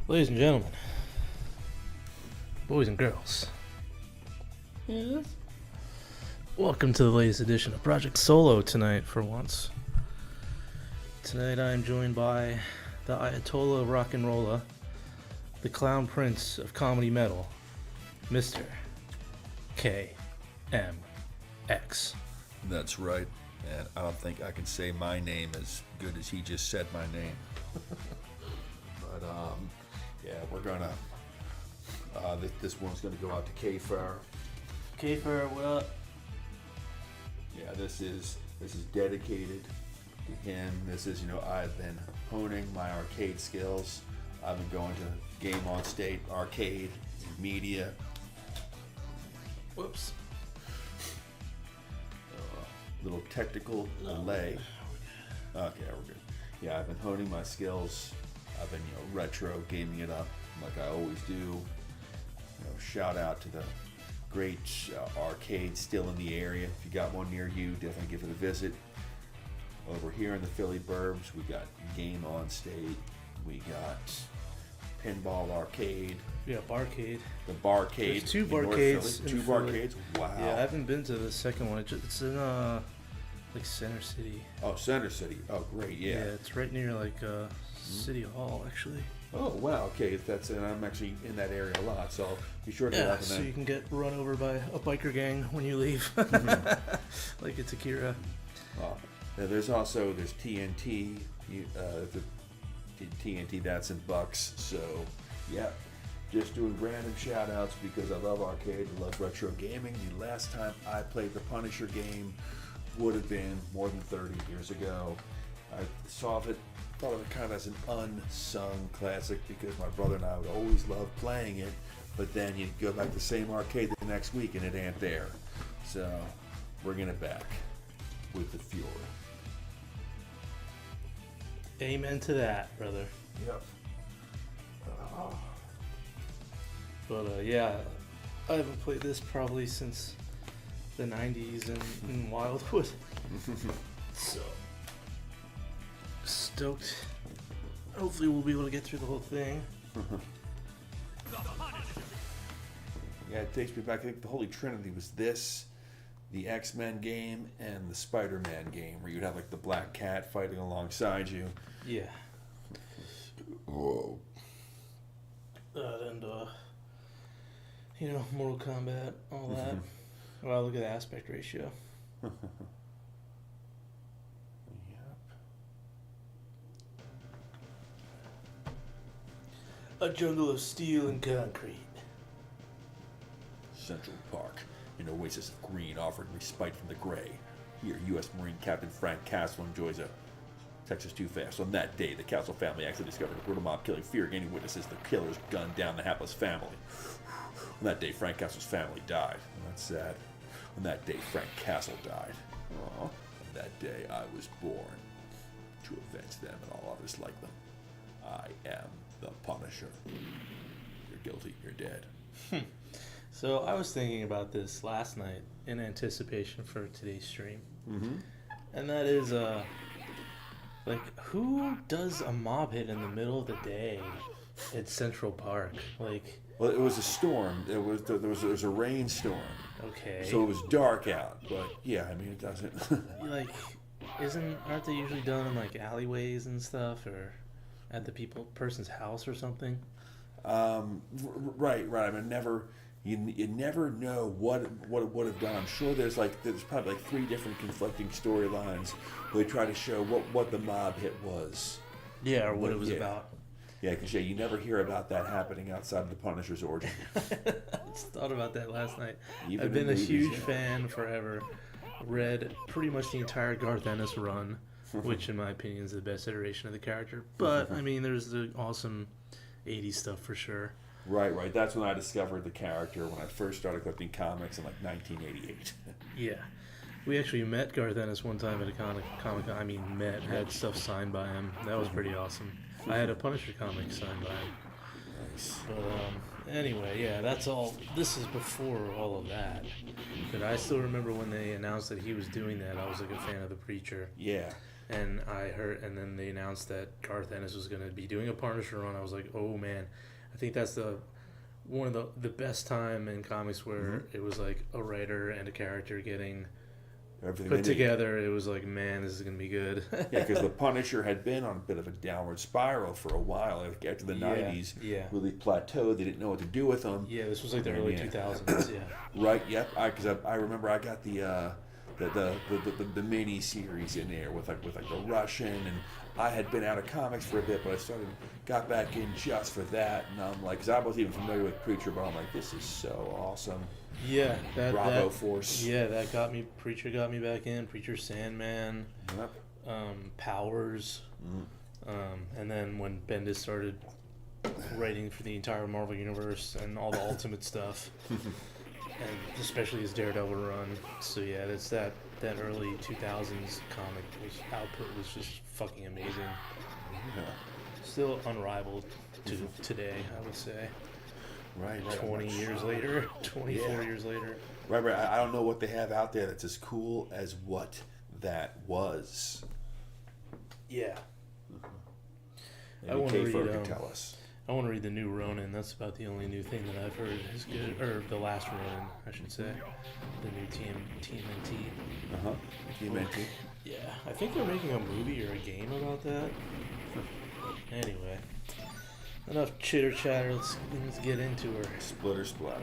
Ladies and gentlemen, boys and girls, yes. Welcome to the latest edition of Project Solo tonight for once. Tonight I am joined by the Ayatollah of Rock and Rolla, the Clown Prince of Comedy Metal, Mr. KMX. That's right, and I don't think I can say my name as good as he just said my name. But yeah, we're gonna. This one's gonna go out to K-Far. K-Far, what up? Yeah, this is dedicated to him. This is, I've been honing my arcade skills. I've been going to Game On State, arcade, media. Whoops. Little technical delay. Okay, we're good. Yeah, I've been honing my skills. I've been, retro gaming it up like I always do. Shout out to the great arcade still in the area. If you got one near you, definitely give it a visit. Over here in the Philly burbs, we got Game On State. We got Pinball Arcade. Yeah, Barcade. The Barcade. There's two in North barcades. Philly. Two barcades. Wow. Yeah, I haven't been to the second one. It's in like Center City. Oh, Center City. Oh, great. Yeah. Yeah, it's right near like City Hall actually. Oh wow. Okay, and I'm actually in that area a lot, so be sure to Yeah, so you can get run over by a biker gang when you leave, like it's Akira. There's TNT. The TNT, that's in Bucks. So yeah, just doing random shout outs because I love arcade, I love retro gaming. The last time I played the Punisher game would have been more than 30 years ago. I thought of it kind of as an unsung classic because my brother and I would always love playing it, but then you'd go back to the same arcade the next week and it ain't there. So, bringing it back with the fury. Amen to that, brother. Yep. But yeah, I haven't played this probably since the 90s in Wildwood. So, stoked. Hopefully we'll be able to get through the whole thing. Yeah, it takes me back. I think the Holy Trinity was this, the X-Men game, and the Spider-Man game, where you'd have like the Black Cat fighting alongside you. Yeah. Whoa. And Mortal Kombat, all that. Wow, look at the aspect ratio. Yep. A jungle of steel and concrete. Central Park, an oasis of green offering respite from the gray. Here, U.S. Marine Captain Frank Castle enjoys a Texas Too Fast. On that day, the Castle family actually discovered a brutal mob killing, fearing any witnesses. The killers gunned down the hapless family. On that day, Frank Castle's family died. That's sad. On that day, Frank Castle died. Aww. On that day, I was born to avenge them and all others like them. I am the Punisher. You're guilty. You're dead. So I was thinking about this last night in anticipation for today's stream. Mm-hmm. And that is, like, who does a mob hit in the middle of the day at Central Park? Like, well, it was a storm. There was a rainstorm. okay. So it was dark out, but yeah, I mean it doesn't. Like, aren't they usually done in like alleyways and stuff, or at the person's house or something? Right. I mean, you never know what it would have done. I'm sure there's probably like 3 different conflicting storylines where they try to show what the mob hit was. Yeah, or what it was about. Yeah, because you never hear about that happening outside of the Punisher's origin. I just thought about that last night. Even I've been a movies, huge fan forever. Read pretty much the entire Garth Ennis run, which in my opinion is the best iteration of the character. But, I mean, there's the awesome 80s stuff for sure. Right. That's when I discovered the character when I first started collecting comics in like 1988. Yeah. We actually met Garth Ennis one time at a Comic-Con. I mean, had stuff signed by him. That was pretty awesome. I had a Punisher comic signed by him. Nice. But anyway, yeah, that's all. This is before all of that. But I still remember when they announced that he was doing that. I was like a fan of the Preacher. Yeah. And I heard, and then they announced that Garth Ennis was going to be doing a Punisher run. I was like, oh man, I think that's one of the best time in comics where it was like a writer and a character getting Everything put together. It was like, man, this is gonna be good. Yeah, because the Punisher had been on a bit of a downward spiral for a while. Like after the '90s, really plateaued. They didn't know what to do with them. Yeah, this was like the early 2000s. Yeah. Right. Yep. Because I remember I got the mini series in there with like the Russian, and I had been out of comics for a bit, but I got back in just for that, and I'm like, because I wasn't even familiar with Preacher, but I'm like, this is so awesome. Yeah, Bravo Force. Yeah, that got me. Preacher got me back in. Preacher, Sandman, Powers, and then when Bendis started writing for the entire Marvel universe and all the Ultimate stuff, and especially his Daredevil run. So yeah, it's that early 2000s comic output was just fucking amazing. Yeah. Still unrivaled to today, I would say. Right. 20 years later, 24 years later. Right. I don't know what they have out there that's as cool as what that was. Yeah. I want to read. Tell us. I want to read the new Ronin. That's about the only new thing that I've heard is good, or the last Ronin, I should say. The new TMNT. TMNT. Yeah, I think they're making a movie or a game about that. Anyway. Enough chitter chatter. Let's get into her. Splitter splatter.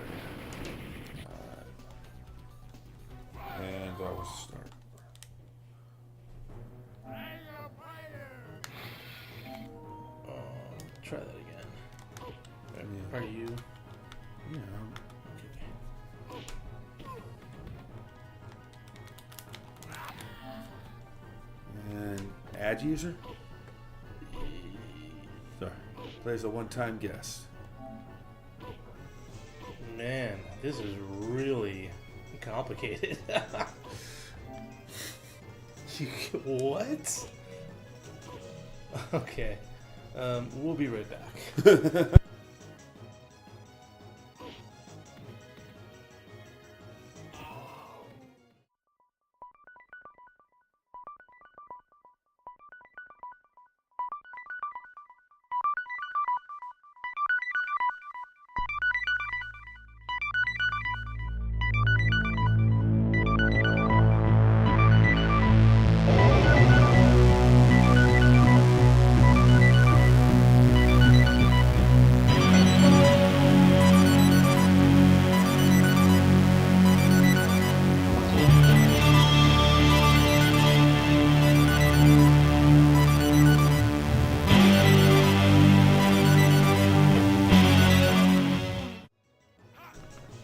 And I will start. Try that again. Are you? Yeah. Okay. And add user. Sorry. Plays a one-time guest. Man, this is really complicated. What? Okay. We'll be right back.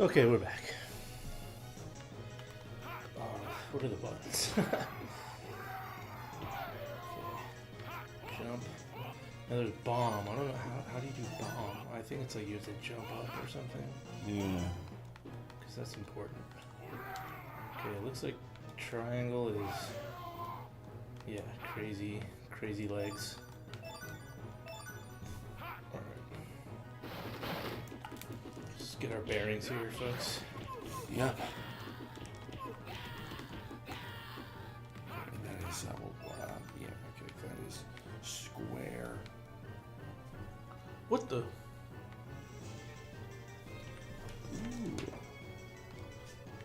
Okay, we're back. What are the buttons? Okay. Jump. Now there's bomb. I don't know how do you do bomb? I think it's like you have to jump up or something. Yeah. Because that's important. Okay, it looks like triangle is... Yeah, crazy legs. Get our bearings here, folks. Yep. And that is, yeah, okay, that is square. What the? Ooh.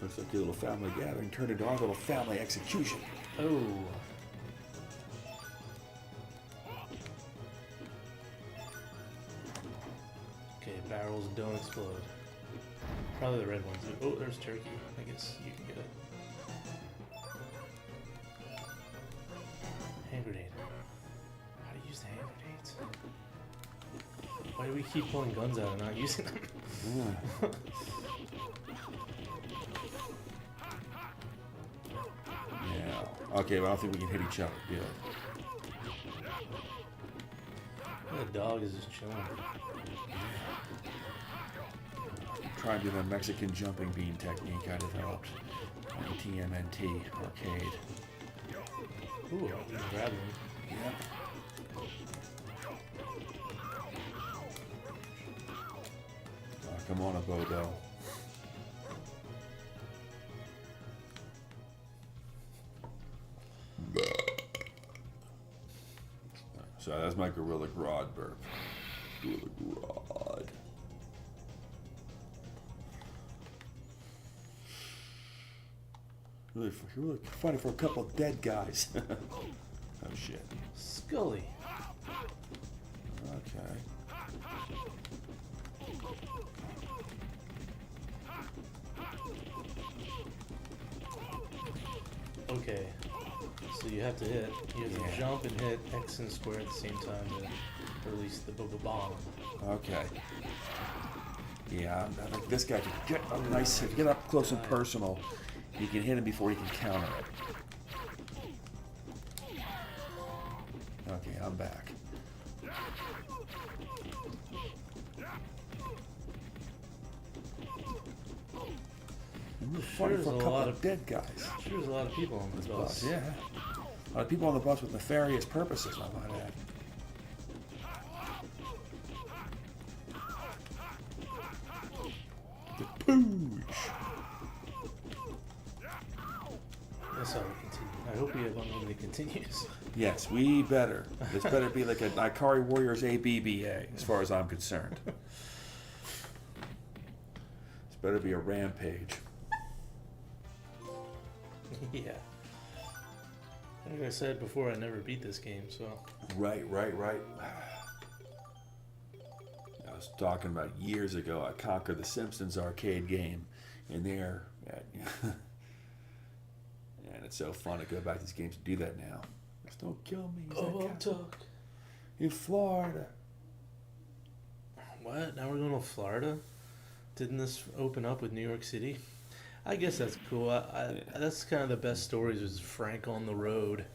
Looks like your little family gathering turned into our little family execution. Oh. Okay, barrels don't explode. Probably the red ones. Oh, there's turkey. I guess you can get it. Hand grenade. How do you use the hand grenades? Why do we keep pulling guns out and not using them? Yeah. Yeah. Okay, well, I don't think we can hit each other. Yeah. The dog is just chilling. Trying to do the Mexican jumping bean technique I developed on TMNT arcade. Ooh, you can grab them. Yeah. Oh, come on, Abodo. So that's my Gorilla Grodd burp. Gorilla Grodd. Really funny for a couple of dead guys. Oh shit. Scully. Okay. Okay. So you have to jump and hit X and square at the same time to release the bomb. Okay. Yeah, I think this guy can get up nice. If you get up close and personal, you can hit him before he can counter it. Okay, I'm back. We're fighting for a couple of dead guys. Sure, there's a lot of people on this bus. Yeah. A lot of people on the bus with nefarious purposes, I might add. The pooch. That's how we continue. I hope we have unlimited continues. Yes, we better. This better be like a Ikari Warriors ABBA, as far as I'm concerned. This better be a rampage. Yeah. Like I said before, I never beat this game, so. Right. I was talking about years ago, I conquered the Simpsons arcade game in there. And it's so fun to go back to these games and do that now. Just don't kill me. Talk. In Florida. What? Now we're going to Florida? Didn't this open up with New York City? I guess that's cool. That's kind of the best stories was Frank on the road.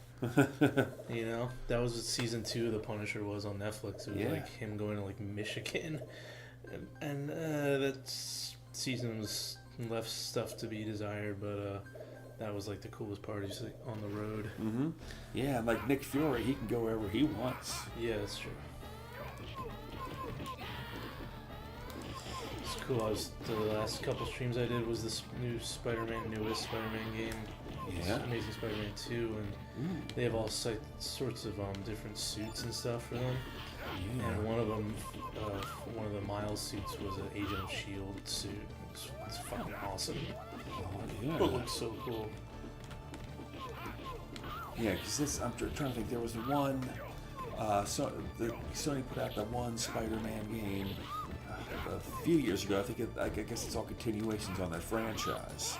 You know, that was what season 2 of The Punisher was on Netflix. It was like him going to like Michigan, and that season was left stuff to be desired. But that was like the coolest part, just like on the road. Mm-hmm. Yeah, like Nick Fury, he can go wherever he wants. Yeah, that's true. It's cool. The last couple streams I did was this newest Spider-Man game. Yeah. Amazing Spider-Man 2, and they have all sorts of different suits and stuff for them. Yeah. And one of them, one of the Miles suits was an Agent of S.H.I.E.L.D. suit. It's fucking awesome. Oh, yeah. It looks so cool. Yeah, because I'm trying to think. There was one. Sony put out that one Spider-Man game a few years ago. I guess it's all continuations on that franchise.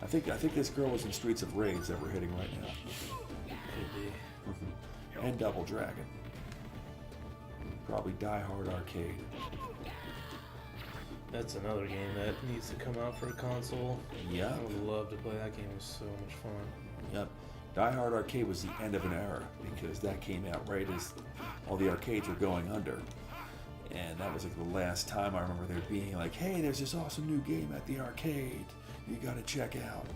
I think this girl was in Streets of Rage that we're hitting right now. Maybe. And Double Dragon. Probably Die Hard Arcade. That's another game that needs to come out for a console. Yeah. I would love to play that game. It was so much fun. Yep. Die Hard Arcade was the end of an era because that came out right as all the arcades were going under. And that was like the last time I remember there being like, hey, there's this awesome new game at the arcade. You gotta check out.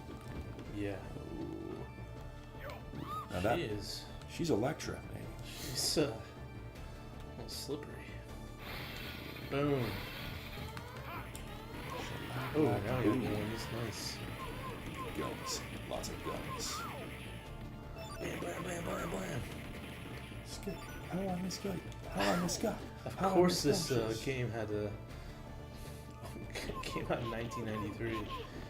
Yeah. Now she's Electra, maybe. She's a little slippery. Boom. Oh, now you're doing this nice. Guns. Lots of guns. Bam, bam, bam, bam, bam. Skip. How on this guy? How on this guy? Of course, this game had to came out in 1993.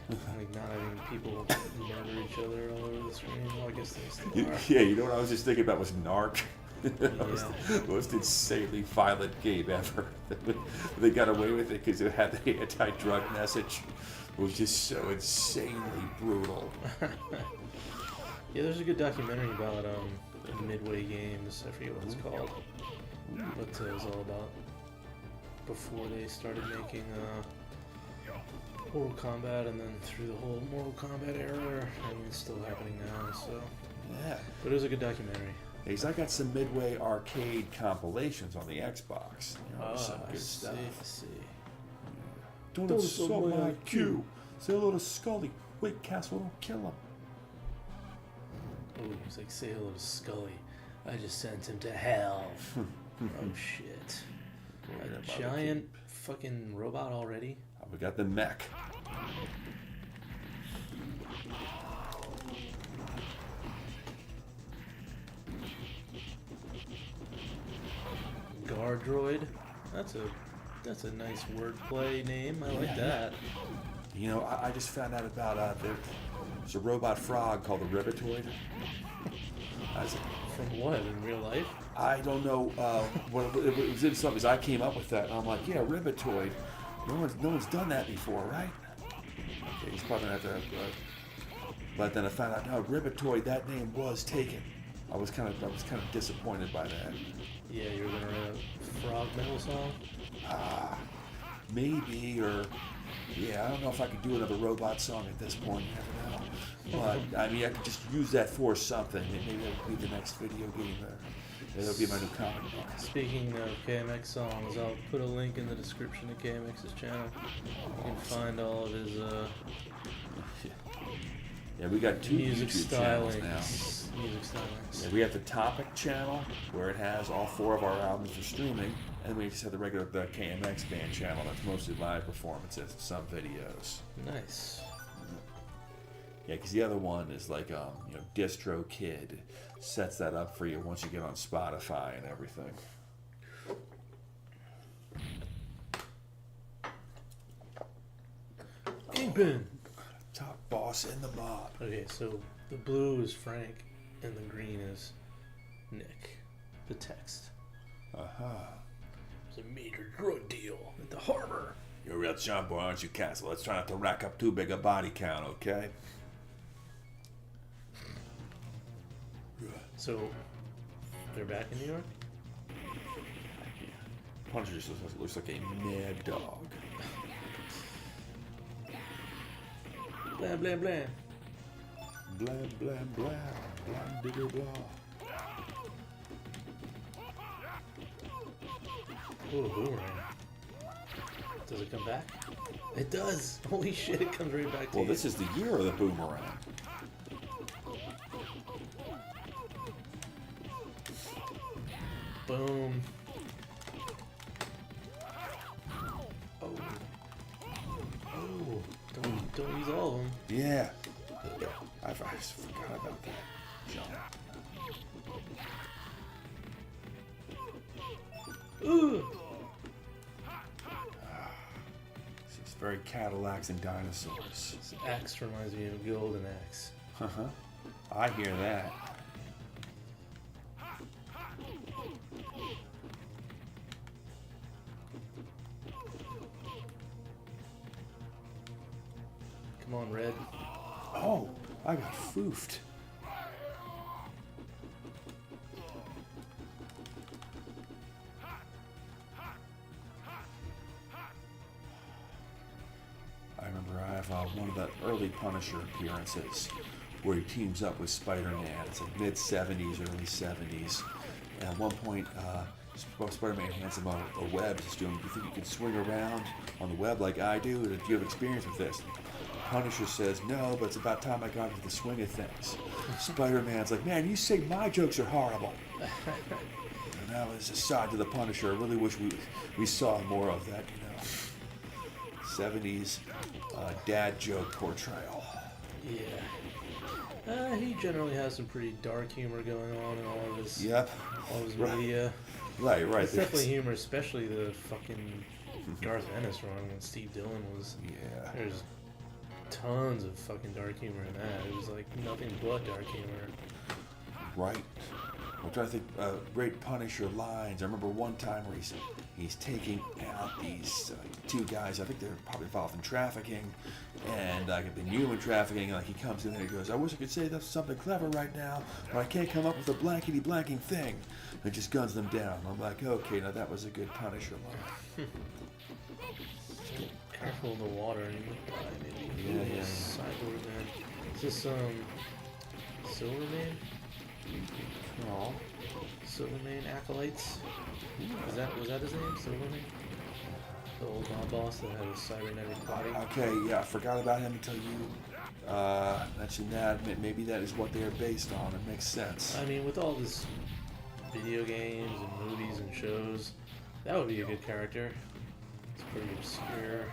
Like not having people murder each other all over the screen. Well, I guess they still are. Yeah, you know what I was just thinking about was Narc. Yeah. The most insanely violent game ever. They got away with it because it had the anti-drug message. It was just so insanely brutal. Yeah, there's a good documentary about Midway Games. I forget what it's called. What it was all about before they started making Mortal Kombat, and then through the whole Mortal Kombat era, and it's still happening now. So Yeah. but it was a good documentary. Because I got some Midway arcade compilations on the Xbox. You know, some good stuff. I see. Don't insult my IQ. Say hello to Scully. Wait, Castle, don't kill him. Oh, he's like, say hello to Scully. I just sent him to hell. Oh shit. A giant fucking robot already? Oh, we got the mech. Star Droid. That's a nice wordplay name. I like that. You know, I just found out about there's a robot frog called the Ribbitoid. From what, in real life? I don't know what it was in something. I came up with that, and I'm like, yeah, Ribbitoid. No one's done that before, right? Okay, he's probably gonna have to. But then I found out, no, Ribbitoid. That name was taken. I was kind of disappointed by that. Yeah, you were gonna write a frog metal song. Maybe, or yeah, I don't know if I could do another robot song at this point. You never know. But I mean, I could just use that for something. Maybe that'll be the next video game. That'll be my new comic book. Speaking of KMX songs, I'll put a link in the description to KMX's channel. You can find all of his Yeah, we got two music YouTube channels now. Music stylings. Yeah, we have the Topic channel where it has all 4 of our albums for streaming, and we just have the KMX band channel that's mostly live performances and some videos. Nice. Yeah, because the other one is like Distro Kid sets that up for you once you get on Spotify and everything. Kingpin. Top boss in the mob. Okay, so the blue is Frank, and the green is Nick. The text. There's a major drug deal at the harbor. You're a real chump boy, aren't you, Castle? Let's try not to rack up too big a body count, okay? So, they're back in New York? Punisher just looks like a mad dog. Blah, blah, blah. Blah, blah, blah. Blah, digger, blah. Ooh, boomerang. Does it come back? It does! Holy shit, it comes right back to Well, you. this is the year of the boomerang. Boom. Oh. Oh. Don't use all of them. Yeah. I just forgot about that. Jump. Ooh! It's very Cadillacs and dinosaurs. This axe reminds me of Golden Axe. I hear that. Come on, Red. Oh, I got foofed. I remember I have one of the early Punisher appearances where he teams up with Spider-Man. It's like mid-70s, early 70s. And at one point, Spider-Man hands him a web. Says to him, "Do you think you can swing around on the web like I do? Or do you have experience with this?" Punisher says, "No, but it's about time I got into the swing of things." Spider-Man's like, "Man, you say my jokes are horrible." And that was a side to the Punisher. I really wish we saw more of that, 70s dad joke portrayal. Yeah. He generally has some pretty dark humor going on in all of his, all of his Right. media. Right. It's definitely humor, especially the fucking Garth Ennis run when Steve Dillon was. Yeah. There's tons of fucking dark humor in that. It was like nothing but dark humor. Right. I'm trying to think great Punisher lines. I remember one time where he's taking out these 2 guys. I think they're probably involved in trafficking and in human trafficking. Like he comes in there and he goes, "I wish I could say that's something clever right now, but I can't come up with a blankety blanking thing." And just guns them down. I'm like, okay, now that was a good Punisher line. Careful of the water and you might die, maybe. Yeah. Cyborg man. Is this Silvermane? Oh. Silvermane Acolytes? Was that his name? Silvermane? The old mob boss that had a cybernetic body? Okay, yeah, I forgot about him until you mentioned that. Maybe that is what they are based on. It makes sense. I mean, with all this video games and movies and shows, that would be a good character. It's pretty obscure.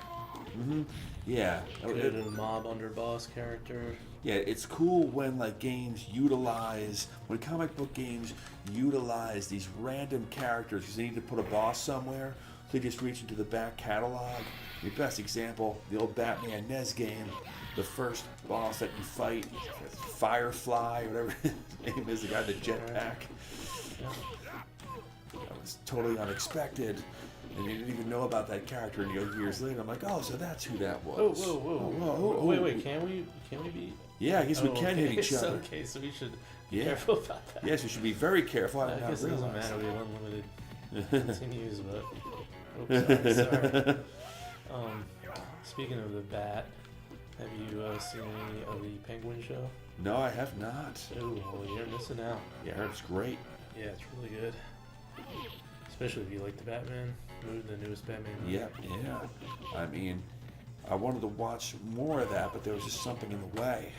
Yeah. Good mob underboss character. Yeah, it's cool when like when comic book games utilize these random characters because they need to put a boss somewhere. So they just reach into the back catalog. The best example, the old Batman NES game, the first boss that you fight, Firefly, whatever his name is, the guy with the jetpack. That was totally unexpected. And you didn't even know about that character, and you go years later. I'm like, oh, so that's who that was. Whoa. Wait, can we be? Yeah, I guess we can hit each other. Okay, so we should be careful about that. Yes, we should be very careful. I guess it doesn't matter. We have unlimited continues, but sorry. Speaking of the Bat, have you seen any of the Penguin show? No, I have not. Oh, well, you're missing out. Yeah, I heard it's great. Yeah, it's really good. Especially if you like the Batman movie, the newest Batman movie. Yeah. I mean, I wanted to watch more of that, but there was just something in the way.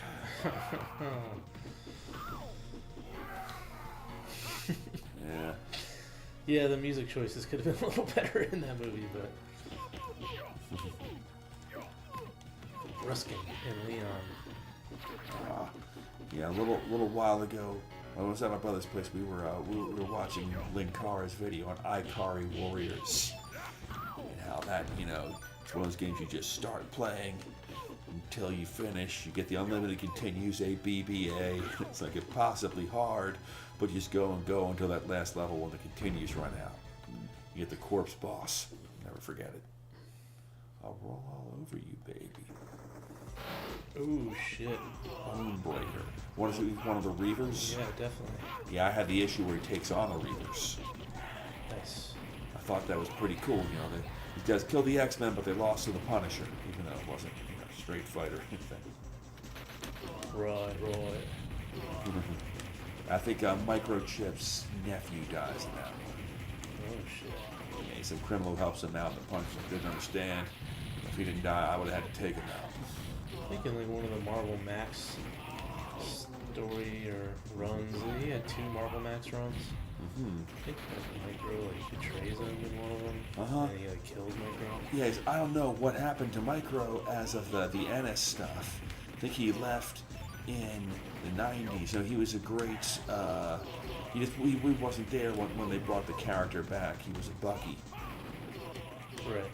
Yeah. Yeah, the music choices could have been a little better in that movie, but Ruskin and Leon. Yeah, a little while ago, I was at my brother's place. We were watching Linkara's video on Ikari Warriors, and how that it's one of those games you just start playing until you finish. You get the unlimited continues, A, B, B, A. It's like impossibly hard, but you just go and go until that last level when the continues run out. You get the corpse boss. Never forget it. I'll roll all over you, baby. Oh shit. Bonebreaker. One of the Reavers? Yeah, definitely. Yeah, I had the issue where he takes on the Reavers. Nice. I thought that was pretty cool. He does kill the X-Men, but they lost to the Punisher, even though it wasn't a straight fighter thing. Right. I think Microchip's nephew dies in that one. Oh shit. Yeah, he's a criminal who helps him out, and the Punisher didn't understand. If he didn't die, I would have had to take him out. I think in like one of the Marvel Max story or runs, he had 2 Marvel Max runs. I think Micro betrays him in one of them, and he kills Micro. Yeah, I don't know what happened to Micro as of the Ennis stuff. I think he left in the 90s. He was a great. He wasn't there when they brought the character back. He was a Bucky. Right.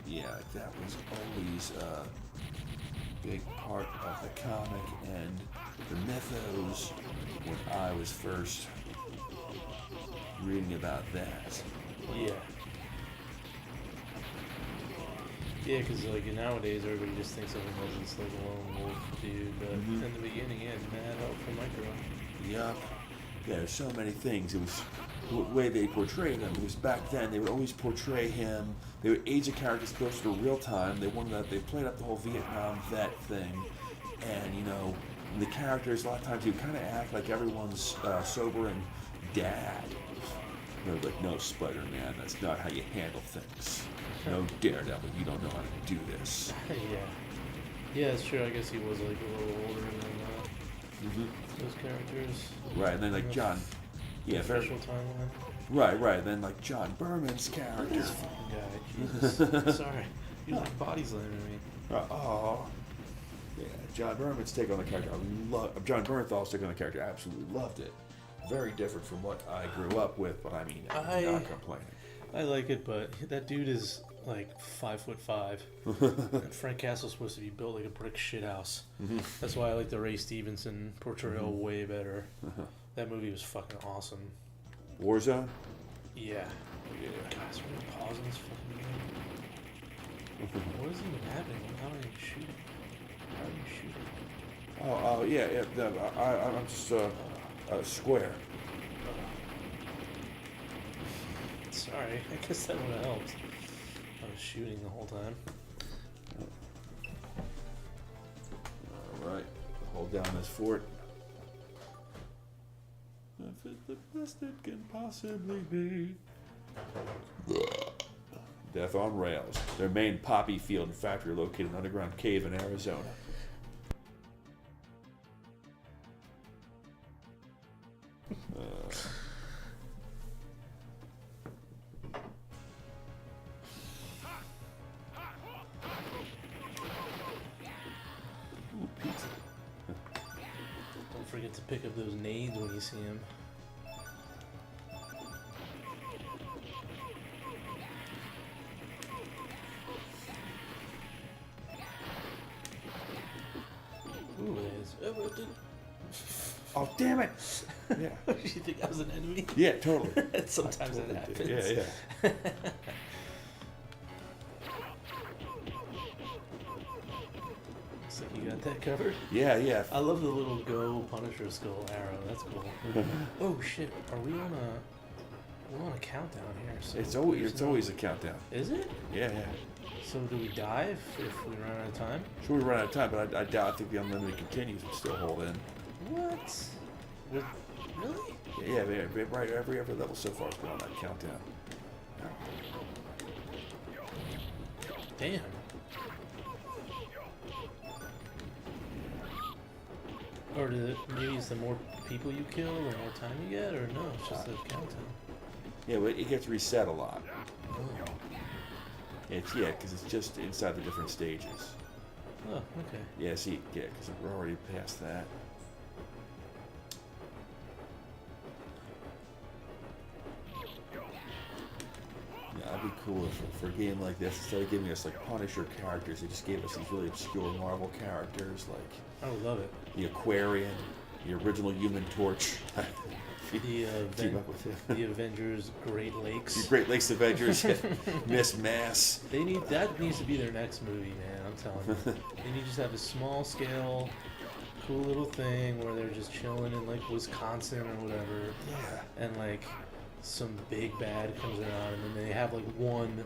Yeah, that was always a big part of the comic and the mythos when I was first reading about that. Yeah. Yeah, because nowadays everybody just thinks of him as this lone wolf dude, but in the beginning he had mad help from Micro. Yup. Yeah, there's so many things. It was the way they portrayed him. Because back then they would always portray him. They would age the characters closer to real time. They played up the whole Vietnam vet thing, and the characters a lot of times you kind of act like everyone's sobering dad. They're like, no, Spider-Man, that's not how you handle things. No, Daredevil, you don't know how to do this. Yeah, it's true. I guess he was a little older than those characters. Right, and then John. Yeah, official timeline. Right. Then John Berman's character. This fucking guy. Jesus. Sorry. You like body slamming me. Yeah, John Berman's take on the character. John Bernthal's take on the character. I absolutely loved it. Very different from what I grew up with, but I'm not complaining. I like it, but that dude is 5'5". And Frank Castle's supposed to be built like a brick shithouse. That's why I like the Ray Stevenson portrayal way better. That movie was fucking awesome. Warzone? Yeah. Guys, we're gonna pause on this fucking game. What is even happening? How are you shooting? How are you shooting? Yeah. I'm just square. Sorry, I guess that would have helped. I was shooting the whole time. Alright, hold down this fort. If it's the best it can possibly be. Death on Rails. Their main poppy field and factory located in an underground cave in Arizona. forget to pick up those nades when you see them. Ooh, there's... Oh, damn it! Yeah. You think I was an enemy? Yeah, totally. Sometimes Totally that did. happens. Yeah. Looks like you got that covered. Yeah. I love the little Go Punisher skull arrow. That's cool. Oh shit! Are we on a? We're on a countdown here. So It's always a countdown. Is it? Yeah. So do we dive if we run out of time? Sure, we run out of time, but I doubt. I think the unlimited continues would still hold in. What? Really? Yeah, right. Every level so far has been on that countdown. Damn. Or maybe it's the more people you kill, the more time you get, or no? It's just a countdown. Yeah, but it gets reset a lot. Oh. Because it's just inside the different stages. Oh, okay. Yeah, see, because we're already past that. Yeah, that'd be cool if for a game like this, instead of giving us like Punisher characters, they just gave us these really obscure Marvel characters like I would love it. the Aquarian, the original Human Torch. Keep up with him. The Avengers Great Lakes. The Great Lakes Avengers, Miss Mass. That needs to be their next movie, man. I'm telling you. They need to just have a small scale, cool little thing where they're just chilling in like Wisconsin or whatever. Yeah. And like some big bad comes around, and then they have like one.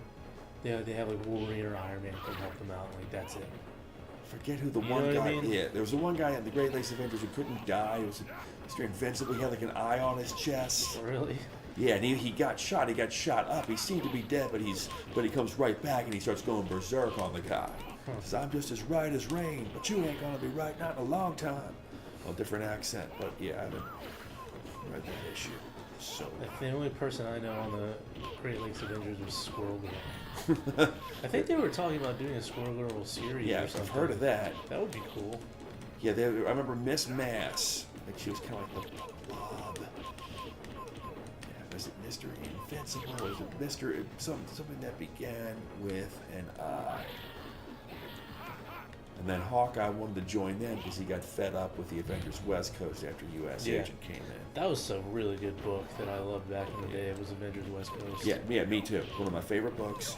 They have like Wolverine or Iron Man come help them out. Like that's it. Forget who the You one know guy. what I mean? Yeah, there was the one guy in the Great Lakes Avengers who couldn't die. He was Mr. Invincible. He had like an eye on his chest. Really? Yeah, and he got shot. He got shot up. He seemed to be dead, but he comes right back and he starts going berserk on the guy. He says, "I'm just as right as rain, but you ain't gonna be right not in a long time." Well, different accent, but yeah, I haven't read that issue. So The only person I know on the Great Lakes Avengers was Squirrel Girl. I think they were talking about doing a Squirrel Girl series yeah, or something. I've heard of that. That would be cool. Yeah, I remember Miss Mass. Like she was kind of like the blob. Yeah, was it Mr. Invincible? Was it Mr. Something that began with an I? And then Hawkeye wanted to join them because he got fed up with the Avengers West Coast after U.S. Yeah. Agent came in. That was a really good book that I loved back in the day. It was Avengers West Coast. Yeah, me too. One of my favorite books,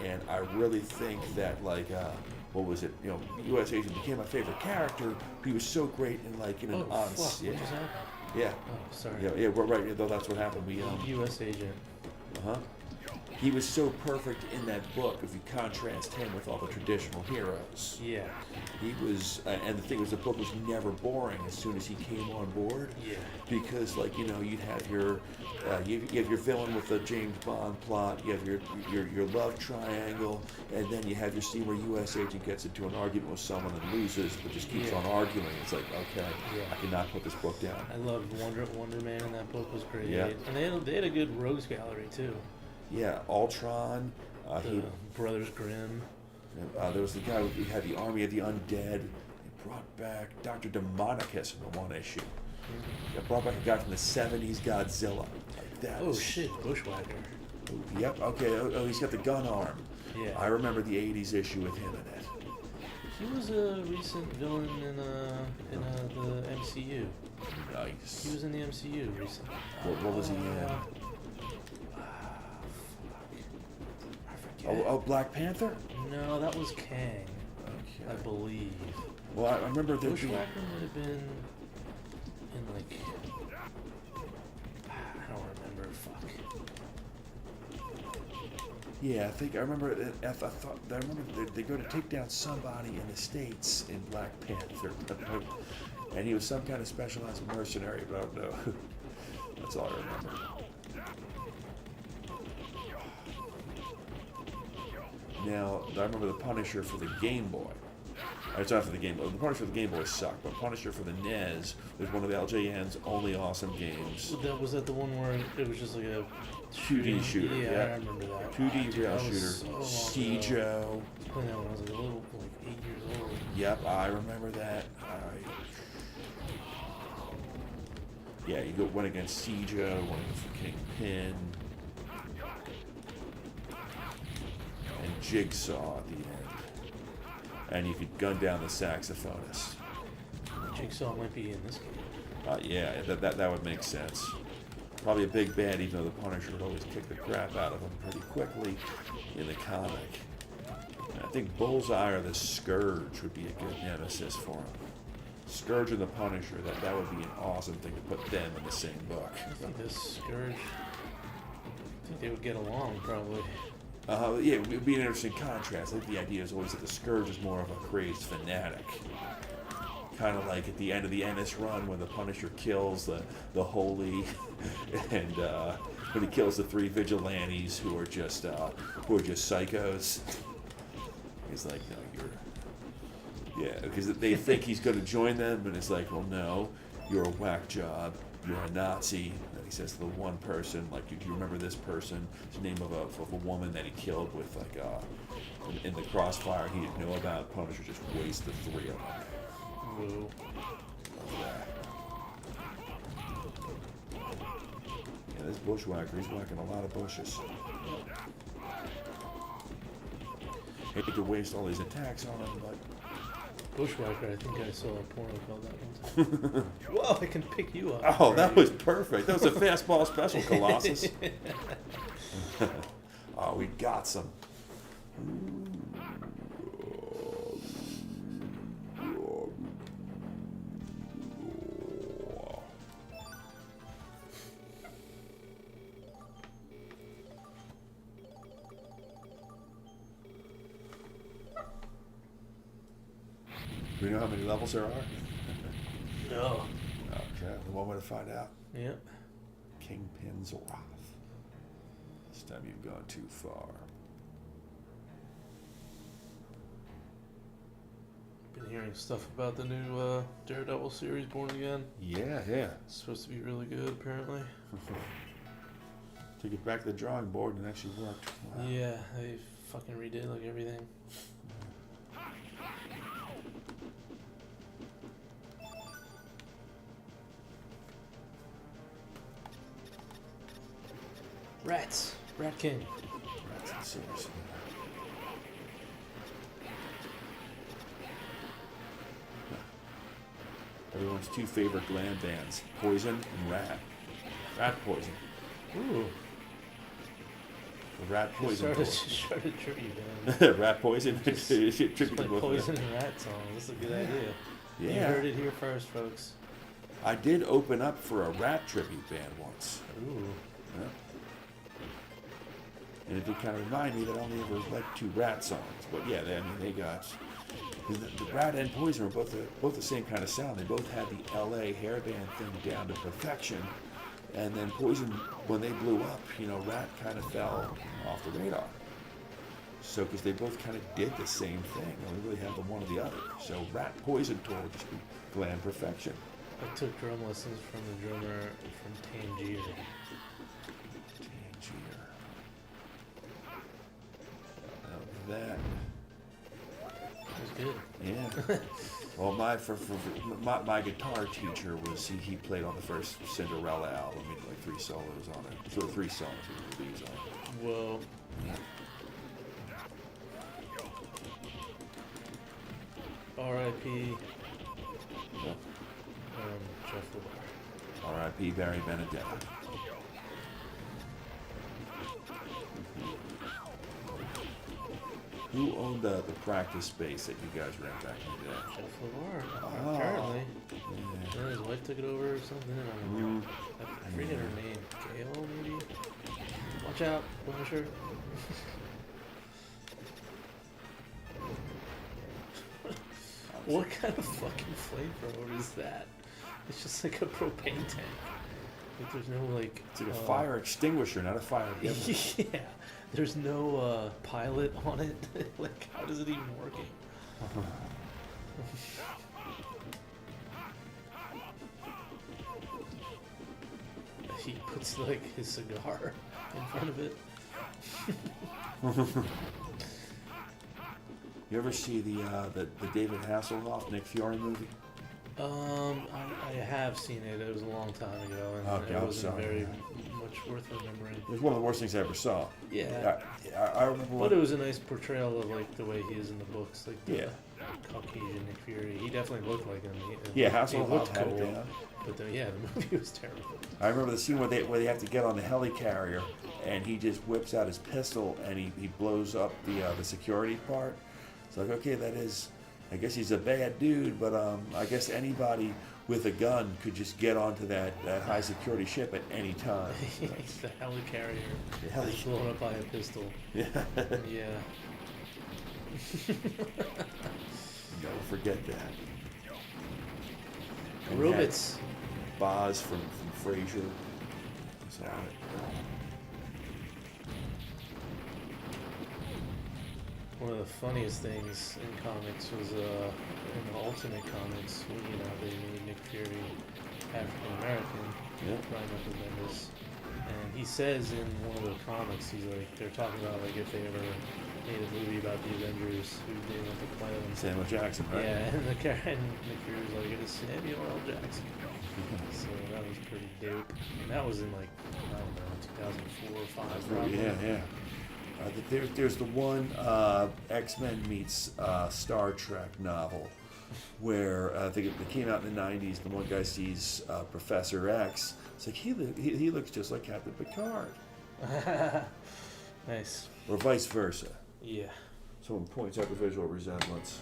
and I really think that what was it? You know, U.S. Agent became my favorite character. He was so great in like in an Oh, fuck. What yeah, just happened? yeah, Oh, sorry. yeah. We're right. Yeah, that's what happened. We U.S. Agent. He was so perfect in that book if you contrast him with all the traditional heroes. Yeah. He was, and the thing was, the book was never boring as soon as he came on board. Yeah. Because, like, you know, you'd have you have your villain with the James Bond plot, you have your love triangle, and then you have your scene where U.S. Agent gets into an argument with someone and loses, but just keeps on arguing. It's like, okay, I cannot put this book down. I loved Wonder Man in that book was great. Yeah. And they had a good rogues gallery too. Yeah, Ultron. The Brothers Grimm. There was the guy who had the Army of the Undead. They brought back Dr. Demonicus in the one issue. They brought back a guy from the 70s, Godzilla. Like that. Oh shit, Bushwhacker. Yep, okay. Oh, he's got the gun arm. Yeah. I remember the 80s issue with him in it. He was a recent villain in the MCU. Nice. He was in the MCU recently. What was he in? I forget. Oh, Black Panther? No, that was Kang, I Okay. believe. Well, I remember there being... Bushwhacker might have been in like I don't remember. Fuck. Yeah, I remember they go to take down somebody in the States in Black Panther, and he was some kind of specialized mercenary, but I don't know. That's all I remember. Now, I remember the Punisher for the Game Boy. It's not for the Game Boy. The Punisher for the Game Boy sucked, but Punisher for the NES was one of the LJN's only awesome games. Was that the one where it was just like a 2D shooter, Yeah, yeah. I remember that. 2D rail That was shooter. so long ago. Cijo. I was playing that when I was like a little, like 8 years old. Yep, I remember that. Yeah, you go one against Sieja, one against the Kingpin, and Jigsaw at the end. And you could gun down the saxophonist. Jigsaw might be in this game. Yeah, that would make sense. Probably a big bad, even though the Punisher would always kick the crap out of him pretty quickly in the comic. And I think Bullseye or the Scourge would be a good nemesis for him. Scourge and the Punisher, that would be an awesome thing to put them in the same book. I think this Scourge, I think they would get along probably. Yeah, it would be an interesting contrast. I think the idea is always that the Scourge is more of a crazed fanatic. Kind of like at the end of the Ennis run when the Punisher kills the Holy, and when he kills the 3 vigilantes who are just psychos. He's like, no, yeah, because they think he's going to join them, and it's like, well, no, you're a whack job, you're a Nazi. And he says to the one person, like, do you remember this person? It's the name of a woman that he killed with, like, in the crossfire he didn't know about. Punisher just wasted 3 of them. Woo. Yeah, this bushwhacker, he's whacking a lot of bushes. Hate to waste all these attacks on him, but... Bushwhacker, I think I saw a porno called that one time. Whoa, I can pick you up. Oh, that was perfect. That was a fastball special, Colossus. Oh, we got some. Do we know how many levels there are? No. Okay, one way to find out. Yep. Kingpin's Wrath. This time you've gone too far. Been hearing stuff about the new Daredevil series, Born Again. Yeah. It's supposed to be really good, apparently. Took it back to the drawing board and it actually worked. Wow. Yeah, they fucking redid like everything. Rats. Rat King. Rats and scissors. Everyone's 2 favorite glam bands, Poison and Rat. Rat Poison. Ooh. The Rat Poison. Start a tribute band. Rat Poison. Just play Poison and Rat songs. That's a good idea. Yeah. You heard it here first, folks. I did open up for a Rat tribute band once. Ooh. Yeah. And it did kind of remind me that I only ever liked 2 Rat songs. But yeah, they got... The Rat and Poison were both the same kind of sound. They both had the LA hairband thing down to perfection. And then Poison, when they blew up, Rat kind of fell off the radar. So, because they both kind of did the same thing. They really had the one or the other. So, Rat Poison tour would just be glam perfection. I took drum lessons from the drummer from Tangier. That was good. Yeah. Well, my guitar teacher he played on the first Cinderella album. He did like 3 solos on it. So 3 songs with these on it. Whoa. Yeah. R.I.P. Yeah. Jeff LeBar. R.I.P. Barry Benedetto. Who owned the practice space that you guys ran back in the day? Jeff LeBar. Oh. Apparently. Yeah. Yeah, his wife took it over or something. I don't know. I forget her name. Gail, maybe? Watch out, Punisher. What kind of fucking flamethrower is that? It's just like a propane tank. Like there's no like... It's like a fire extinguisher, not a fire giver. Yeah. There's no pilot on it. Like, how is it even working? He puts like his cigar in front of it. You ever see the David Hasselhoff Nick Fury movie? I have seen it. It was a long time ago, and Okay, it I'm wasn't sorry. very much worth remembering. It was one of the worst things I ever saw. Yeah, I remember. but it was a nice portrayal of like the way he is in the books, like the Yeah. Caucasian Nick Fury. He definitely looked like him. Yeah, He Hasselhoff looked had it cool, down. but yeah, the movie was terrible. I remember the scene where they have to get on the helicarrier, and he just whips out his pistol and he blows up the security part. It's like, okay, that is, I guess he's a bad dude, but I guess anybody with a gun could just get onto that high security ship at any time. The helicarrier The is blown up by a pistol. Yeah. Yeah. Never forget that. And Robots. Boz from Frasier. So, One of the funniest things in comics was in the Ultimate comics, they made Nick Fury African American, yeah. Brian Michael Bendis, and he says in one of the comics, he's like, they're talking about like if they ever made a movie about the Avengers, who they want to play them. Samuel Jackson, right? Yeah, and Nick Fury was like, it's Samuel L. Jackson. So that was pretty dope, and that was in like I don't know 2004 or 5. Probably. Yeah. There's the one X-Men meets Star Trek novel where I think it came out in the 90s. The one guy sees Professor X. It's like he looks just like Captain Picard. Nice. Or vice versa. Yeah. Someone points out the visual resemblance.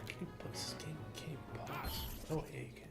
Can you pause? Can you pause? Oh, yeah, you can.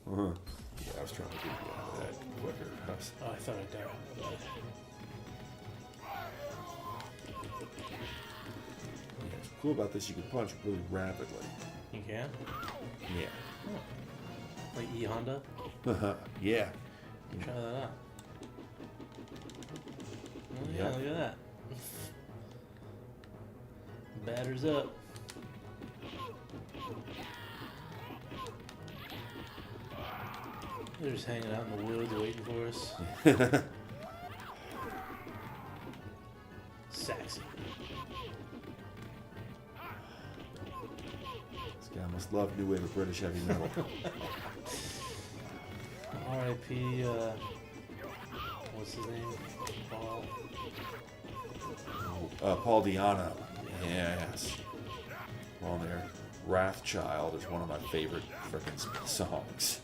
Yeah, I was trying to get you out of that quicker. Oh, I thought I died. What's cool about this, you can punch really rapidly. You can? Yeah. Like E Honda? Yeah. Try that out. Oh, yeah, Yeah. look at that. Batters up. They're just hanging out in the woods waiting for us. Sexy. This guy must love new wave of British heavy metal. R.I.P. What's his name? Paul. Paul Di'Anno. Yes. Well, there. Wrathchild is one of my favorite frickin' songs.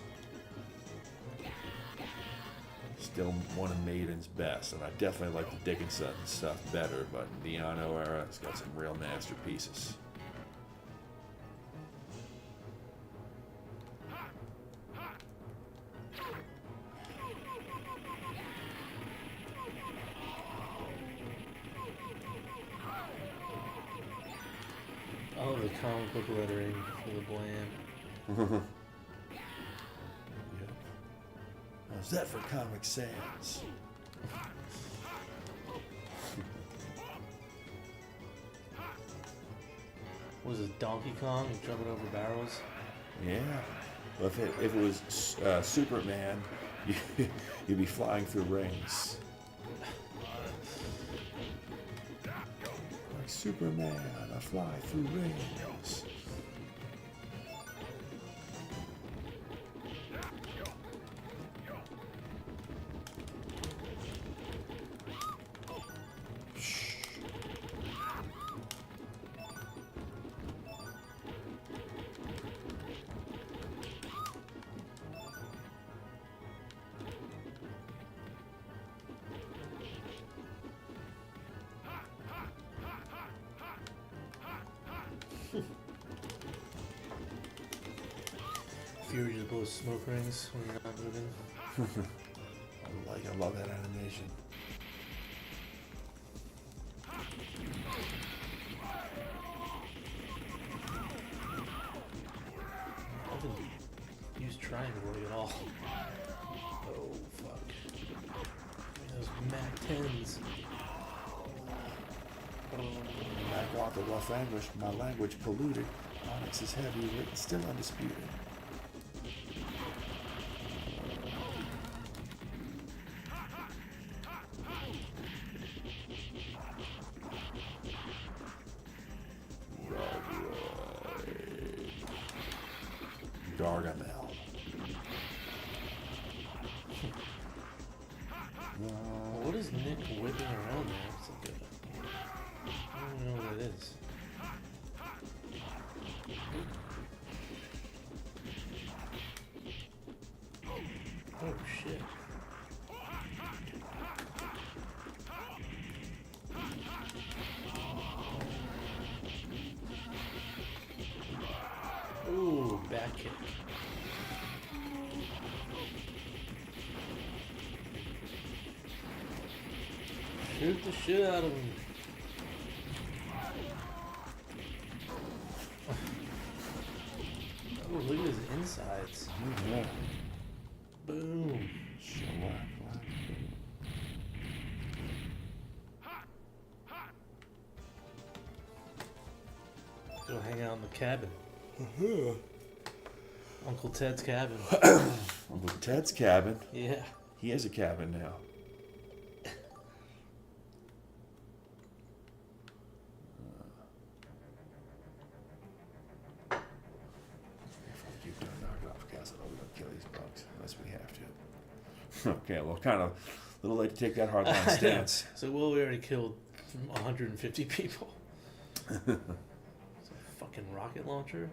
Still one of Maiden's best, and I definitely like the Dickinson stuff better, but Di'Anno era has got some real masterpieces. love the comic book lettering for the Blam. Yep. How's that for Comic Sans? What is it, Donkey Kong jumping over barrels? Yeah. Well, if it was Superman, you'd be flying through rings. Like Superman, I fly through rings. Fury just blows smoke rings when you're not moving. I love that animation. I didn't use triangle really at all. Oh fuck. Those Mac 10s. I want the rough anguish, my language polluted. Onyx is heavy, written still undisputed. Gargamel. What is Nick whipping around there? It's like I don't even know what that is. Oh shit. Ooh, back kick. Shoot the shit out of him. Oh, look at his insides. Yeah. Boom. Go hang out in the cabin. Uncle Ted's cabin. Uncle Ted's cabin. Yeah. He has a cabin now. Keep doing knockoff castle. We don't kill these bugs unless we have to. Okay, well, kind of a little late to take that hardline stance. So, well, we already killed 150 people. It's a fucking rocket launcher.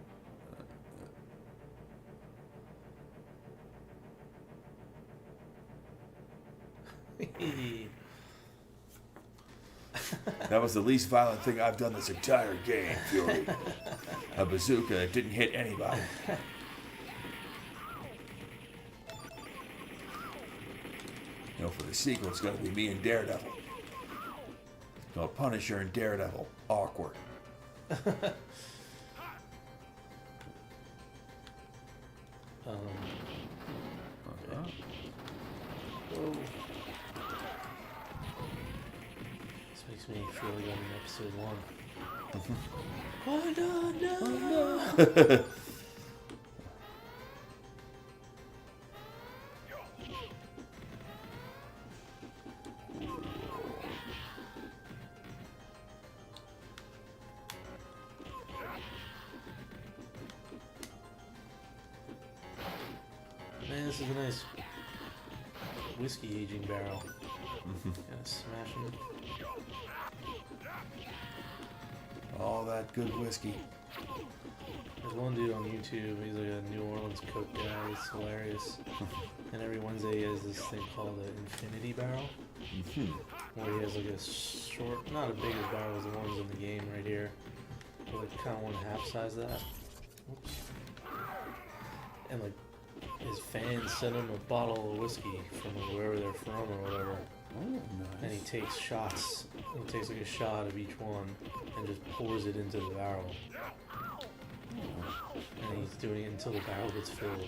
That was the least violent thing I've done this entire game, Fury. A bazooka that didn't hit anybody. You know, for the sequel, it's going to be me and Daredevil. It's called Punisher and Daredevil. Awkward. Okay. Whoa. This makes me feel like I'm in episode 1. Oh no, no! Man, this is a nice whiskey aging barrel. Gotta smash it. All that good whiskey. There's one dude on YouTube, he's like a New Orleans coke guy, he's hilarious. And every Wednesday he has this thing called an infinity barrel. Where he has like a short, not as big as barrel as the ones in the game right here. But like kind of 1/2 size of that. Oops. And like his fans send him a bottle of whiskey from like wherever they're from or whatever. Oh, nice. And he takes shots. He takes like a shot of each one and just pours it into the barrel. And he's doing it until the barrel gets filled.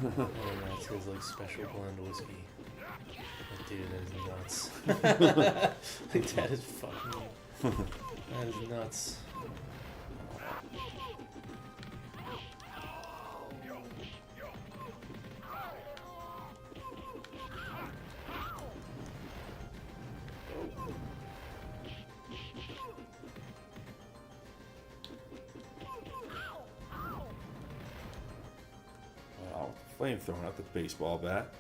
And that's his like special blend whiskey. Like, dude, that is nuts. Like that is fucking. That is nuts. Wow, flamethrower, not the baseball bat.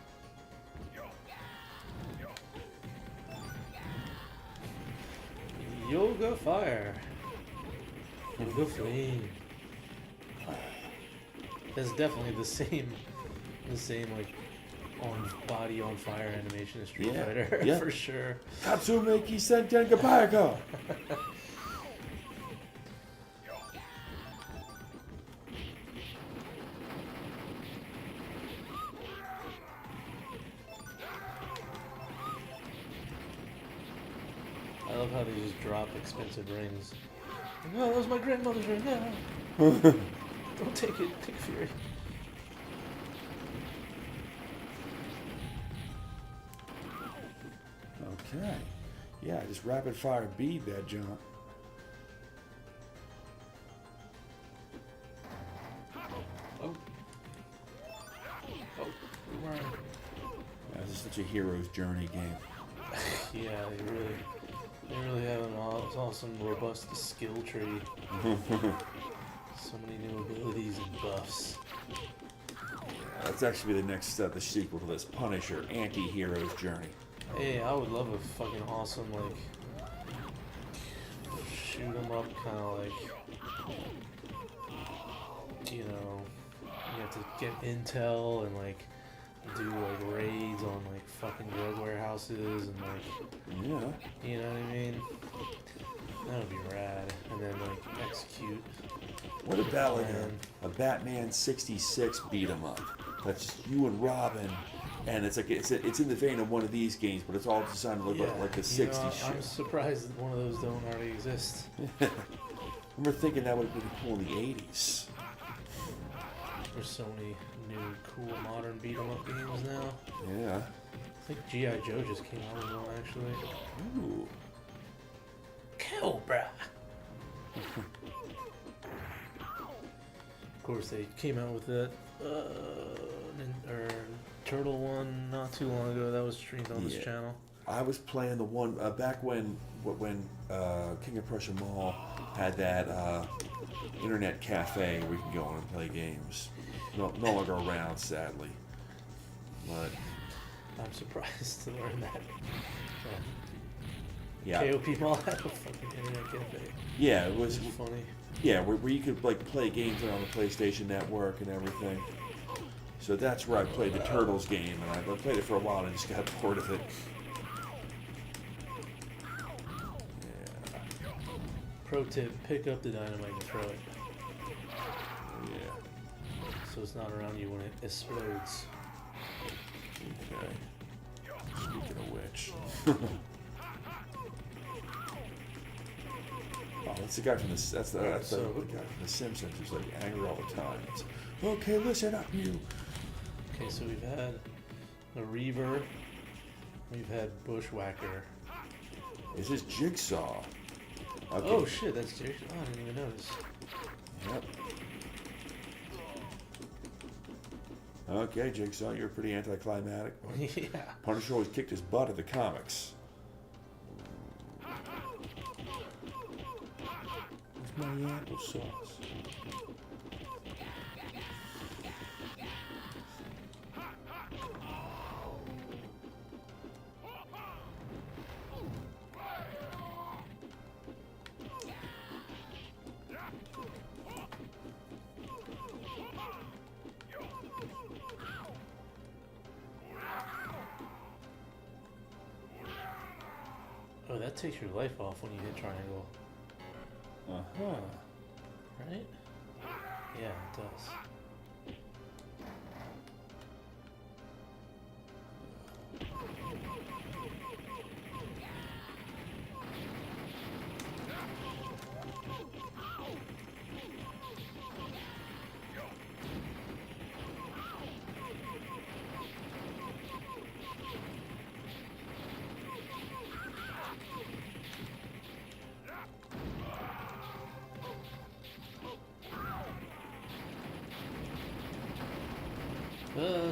Yoga fire. Yoga flame. That's definitely the same like on body on fire animation as Street Yeah, Fighter yeah. for sure. Katsumeki Senten Gapayaka! I love how they just drop expensive rings. No, that was my grandmother's ring. No, don't take it. Take Fury. Okay. Yeah, just rapid fire bead that jump. Oh. Oh. Right. Yeah, this is such a hero's journey game. Yeah, they really have an awesome, robust skill tree. So many new abilities and buffs. That's actually the next step, the sequel to this Punisher anti-hero's journey. Hey, I would love a fucking awesome, like, shoot 'em up kind of like, you know, you have to get intel and like do like raids on like fucking drug warehouses and like, Yeah. you know what I mean? That would be rad. And then like execute. What about like plan. a Batman 66 beat 'em up? That's just you and Robin, and it's like it's in the vein of one of these games, but it's all designed to look like the 60s I'm shit. surprised that one of those don't already exist. I remember thinking that would have been cool in the 80s. There's so many new, cool, modern beat 'em up games now. Yeah. I think G.I. Joe just came out with one, actually. Ooh. Cobra! Of course, they came out with that Turtle one not too long ago. That was streamed on this Yeah. channel. I was playing the one back when King of Prussia Mall had that internet cafe where you can go on and play games. No longer around, sadly. But I'm surprised to learn that. yeah, KOP Mall had a fucking internet cafe. yeah, it It was was funny. yeah where you could like play games on the PlayStation Network and everything. So that's where I played the Turtles game, and I played it for a while and just got bored of it. Yeah. Pro tip, pick up the dynamite and throw it. Yeah. So it's not around you when it explodes. Okay. Speaking of which. Oh, that's the guy from the guy from The Simpsons who's like angry all the time. It's, okay, listen up, you. Okay, so we've had the Reaver, we've had Bushwhacker. This is Jigsaw. Okay. Oh shit, that's Jake. Oh, I didn't even notice. Yep. Okay, Jigsaw, you're pretty anticlimactic. But Yeah. Punisher always kicked his butt in the comics. Where's my applesauce? Oh, that takes your life off when you hit triangle, Uh-huh. right? Yeah, it does.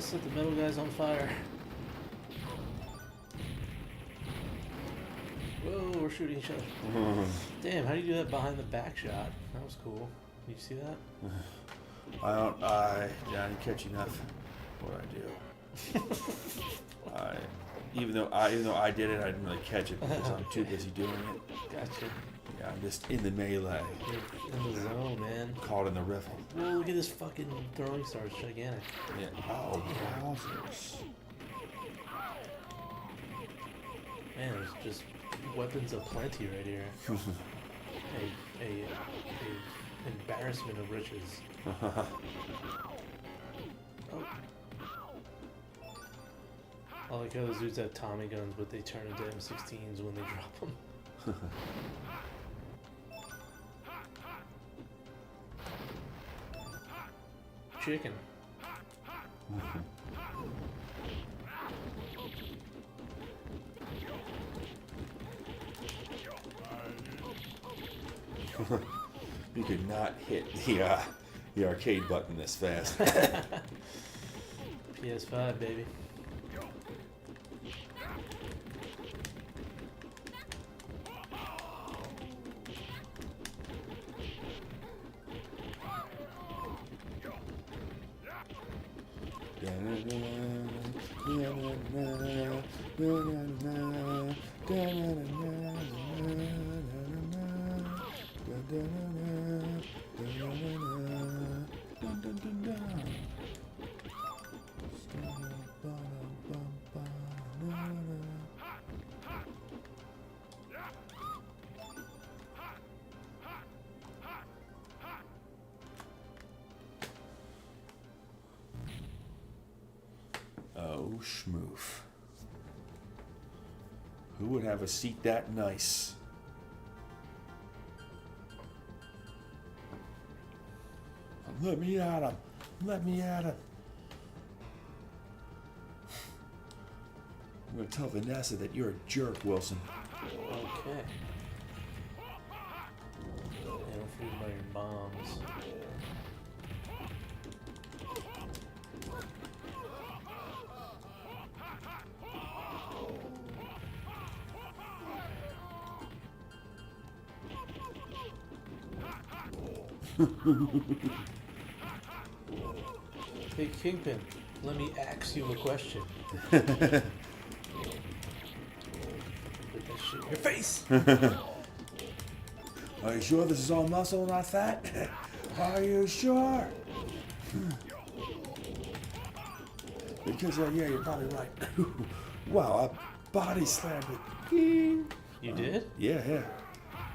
Set the metal guys on fire. Whoa, we're shooting each other. Damn, how do you do that behind the back shot? That was cool. Did you see that? I didn't catch enough. What I do. Even though I did it, I didn't really catch it because I'm too busy doing it. Gotcha. Yeah, I'm just in the melee. You're in the zone, man. Caught in the riffle. Whoa, look at this fucking throwing star. It's gigantic. Yeah. Oh, wowzers. Man, there's just weapons aplenty right here. a embarrassment of riches. Oh. I like how those dudes have Tommy guns, but they turn into M16s when they drop them. Chicken. You could not hit the arcade button this fast. PS5, baby. Oh, schmoof. Who would have a seat that nice? Let me at him. Let me at him. I'm going to tell Vanessa that you're a jerk, Wilson. Okay. Yeah, don't forget about your bombs. Hey, Kingpin, let me ask you a question. Put that shit in your face! Are you sure this is all muscle, not fat? Are you sure? Because, yeah, you're probably right. Wow, I body slammed it. You did? Yeah, yeah.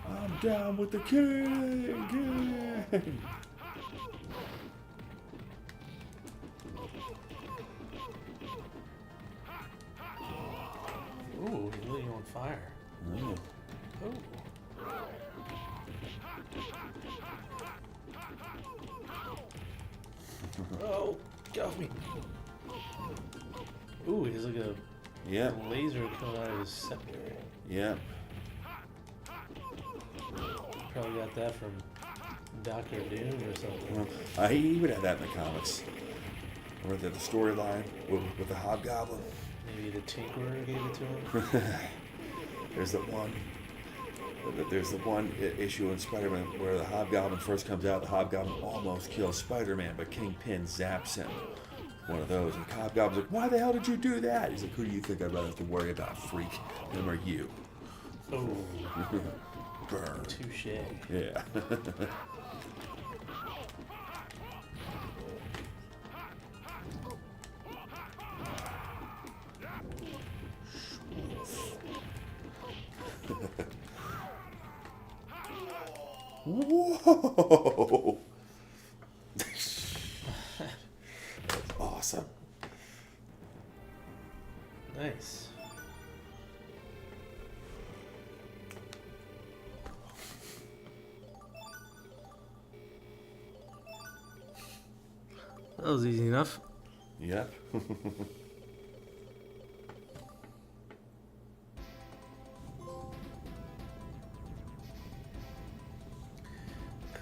I'm down with the king. Ooh, you're really on fire. Oh. Oh. Oh, get off me. Ooh, he's like a Yep. laser coming out of his scepter. Yep. Probably got that from Doctor Doom or something. Well, he would have that in the comics. Or the storyline with the Hobgoblin. Maybe the Tinkerer gave it to him. There's the one issue in Spider-Man where the Hobgoblin first comes out. The Hobgoblin almost kills Spider-Man, but Kingpin zaps him. One of those. And the Hobgoblin's like, "Why the hell did you do that?" He's like, "Who do you think I'd rather have to worry about, freak? Him or you?" Oh, Burn. touche. Yeah. Whoa! That's awesome. Nice. That was easy enough. Yep.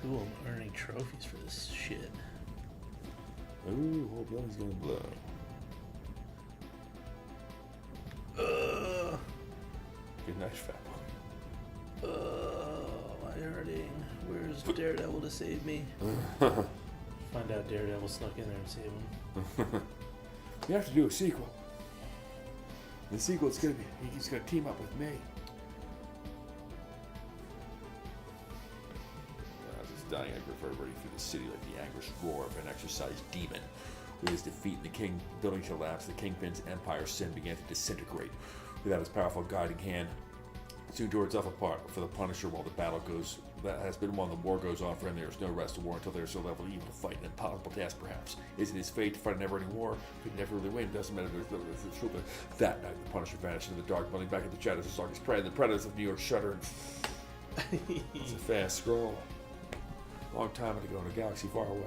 Cool, I'm earning trophies for this shit. Ooh, whole building's gonna blow. Good night, fat boy. My hurting. Where's Daredevil to save me? Find out Daredevil snuck in there and save him. We have to do a sequel. The sequel's gonna be, he's gonna team up with me. This dying anger reverberating through the city like the anguished roar of an exorcised demon. With his defeat in the building collapsed, the Kingpin's empire sin began to disintegrate. Without his powerful guiding hand, soon tore itself apart for the Punisher while the battle goes. That has been while the war goes on for him. There is no rest to war until there is so level evil to fight. An impossible task, perhaps. Is it his fate to fight a never-ending war? Could never really win. Doesn't matter. That night, the Punisher vanished into the dark, running back in the shadows of Sark's prey. The predators of New York shudder. It's a fast scroll. Long time ago in a galaxy far away.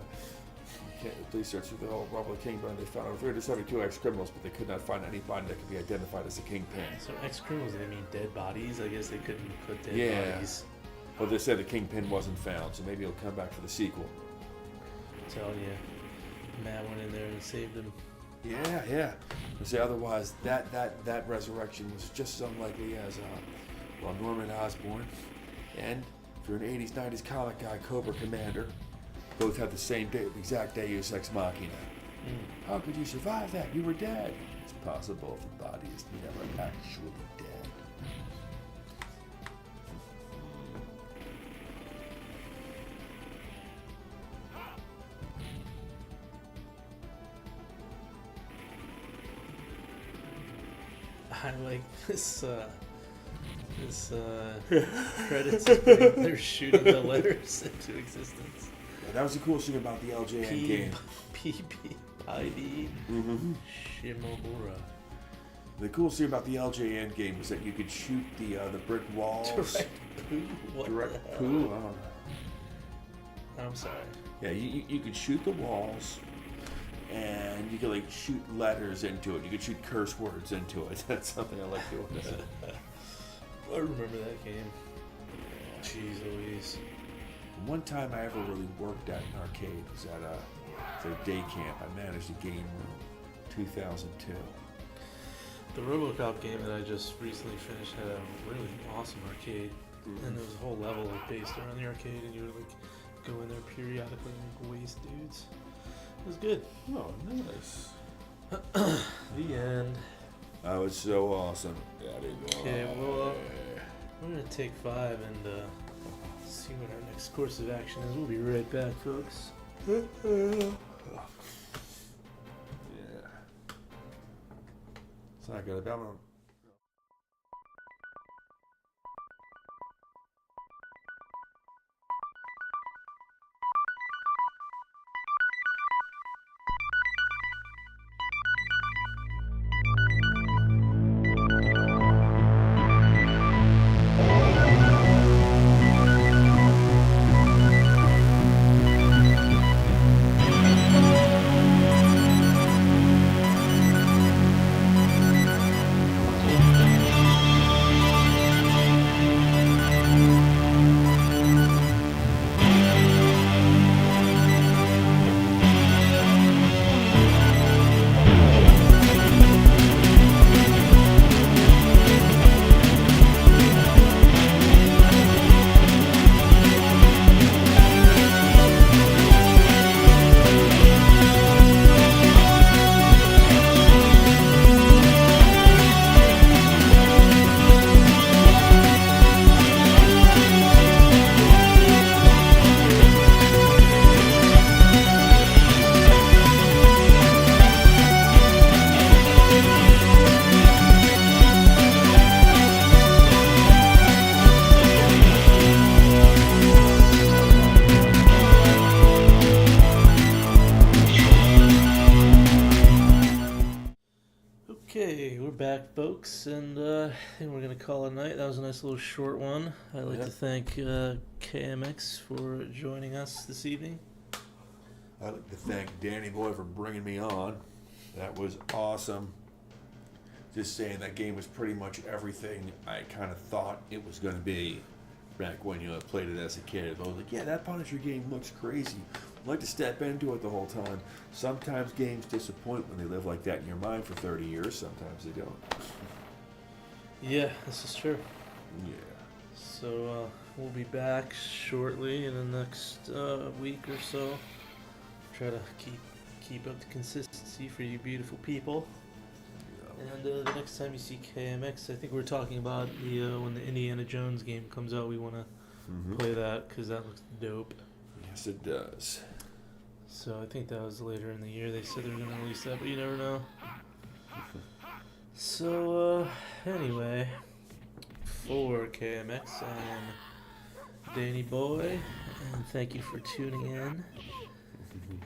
The police searched through the whole rubble of Kingpin. They found over 372 ex-criminals, but they could not find any body that could be identified as the Kingpin. So ex-criminals, they mean dead bodies? I guess they couldn't put dead bodies. Well, they said the Kingpin wasn't found, so maybe he'll come back for the sequel. I'm telling you, Matt went in there and saved him. Yeah. You say otherwise, that resurrection was just as unlikely as Norman Osborn and if you're an 80s, 90s comic guy, Cobra Commander, both had the same day, exact Deus Ex Machina. How could you survive that? You were dead. It's possible if the body is never actually dead. I like this credits thing. They're shooting the letters into existence. Yeah, that was the cool thing about the LJN game. PPID Shimomura. The cool thing about the LJN game was that you could shoot the brick walls. Direct poo? What Direct the hell? poo? I'm sorry. Yeah, you could shoot the walls, and you could like shoot letters into it. You could shoot curse words into it. That's something I like doing. I remember that game. Jeez Louise. One time I ever really worked at an arcade was at a day camp. I managed a game room, 2002. The RoboCop game that I just recently finished had a really awesome arcade, and there was a whole level like based around the arcade, and you would like go in there periodically and like, waste dudes. It was good. Oh, nice. The end. That was so awesome. Okay, well, we're gonna take 5 and see what our next course of action is. We'll be right back, folks. Yeah. It's not good. Okay, we're back, folks, and I think we're going to call it a night. That was a nice little short one. I'd like to thank KMX for joining us this evening. I'd like to thank Danny Boy for bringing me on. That was awesome. Just saying that game was pretty much everything I kind of thought it was going to be back when I played it as a kid. I was like, yeah, that Punisher game looks crazy. I like to step into it the whole time. Sometimes games disappoint when they live like that in your mind for 30 years. Sometimes they don't. Yeah, this is true. Yeah. So we'll be back shortly in the next week or so. Try to keep up the consistency for you beautiful people. And the next time you see KMX, I think we're talking about the when the Indiana Jones game comes out. We want to play that because that looks dope. Yes, it does. So I think that was later in the year. They said they were going to release that, but you never know. So anyway, for KMX, I'm Danny Boy, and thank you for tuning in.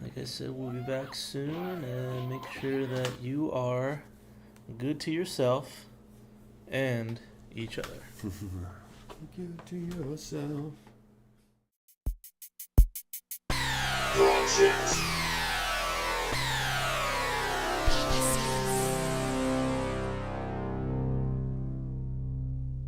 Like I said, we'll be back soon, and make sure that you are good to yourself and each other. Good to yourself. Project